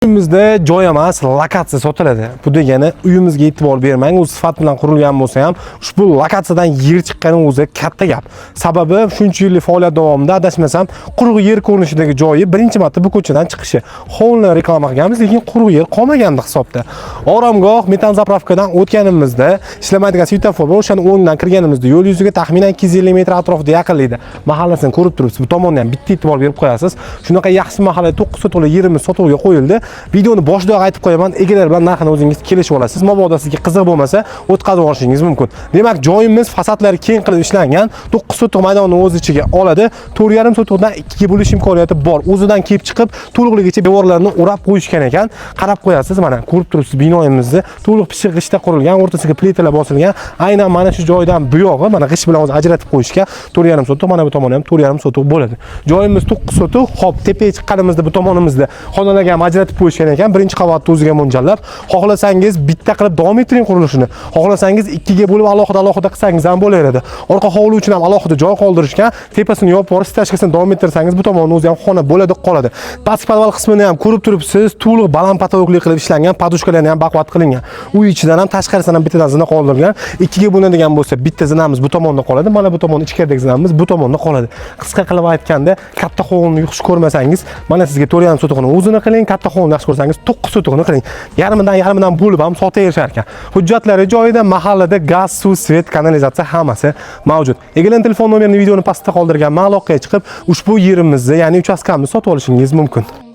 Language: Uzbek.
Uyimizda joy emas, lokatsiya sotiladi. Bu degani uyimizga e'tibor bermang, u sifat bilan qurilgan bo'lsa ham, ushbu lokatsiyadan yer chiqqani o'zi katta gap. Sababi shuncha yillik faoliyat davomida adashmasam, quruq yer ko'rinishidagi joyi birinchi marta bu ko'chadan chiqishi. Hovlini reklama qilganmiz, lekin quruq yer qolmagandi hisobda. Oromgoh metan zapravkadan o'tganimizda ishlamaydigan svetofor bor, o'shani o'ngdan kirganimizda yo'l yuziga taxminan 250 metr atrofida yaqinlikda mahallasini ko'rib turibsiz. Bu tomondan ham bitta e'tibor berib qo'yasiz. Shunaqa yaxshi mahalla 9 sotuvli yerimiz sotuvga qo'yildi. Videoni boshidayoq aytib qo'yaman, egalar bilan narxini o'zingiz kelishib olasiz. Mabodo sizga qiziq bo'lmasa, o'tkazib olishingiz mumkin. Demak, joyimiz fasadlari keng qilib ishlangan, 9 sotux maydonni o'z ichiga oladi. 4,5 sotuvdan 2 ga bo'lish imkoniyati bor. O'zidan kelib chiqib, to'liqligicha devorlarni o'rab qo'yishgan ekan. Qarab qo'yasiz, mana ko'rib turibsiz binoyimizni. To'liq pishiq g'ishtda qurilgan, o'rtasiga plitalar bosilgan. Aynan mana shu joydan bu yog'i mana g'isht bilan o'zi ajratib qo'yishga 4,5 sotux, mana bu tomoni ham 4,5 sotux bo'ladi. Joyimiz 9 sotux. Xo'p, tepaga chiqqanimizda bu tomonimizda xonalarga ham ajratib qo'yishgan ekan. Birinchi qavatni o'ziga mo'ljallab, xohlasangiz bitta qilib davom ettiring qurilishini. Xohlasangiz 2 ga bo'lib alohida qilsangiz ham bo'laveradi. Orqa hovli uchun ham alohida joy qoldirishgan. Tepasini yopib yuborish, tashqarisini davom ettirsangiz bu tomonni o'zi ham xona bo'ladi, qoladi. Pastki podval qismini ham ko'rib turibsiz, to'liq baland potokli qilib ishlangan, podushkalarni ham baquvvat qilingan. Uy ichidan ham tashqarisidan ham bittadan zina qoldirgan. 2 ga bo'linadigan bo'lsa, bitta zinamiz bu tomonda qoladi, mana bu tomon ichkaridagi zinamiz bu tomonda qoladi. Qisqa qilib aytganda, katta hovlini xush ko'rmasangiz, mana sizga 4,5 sotug'ini o'zini qiling, katta hovlini yaxshi ko'rsangiz 9 sotug'ini qiling. Yarmidan bo'lib ham sotaverishar ekan. Hujjatlari joyida, mahallada gaz, suv, svet, kanalizatsiya hammasi mavjud. Egalar telefon nomerini videoni pastda qoldirgan, aloqaga chiqib, ushbu yerimizni, ya'ni uchastkamizni sotib olishingiz mumkin.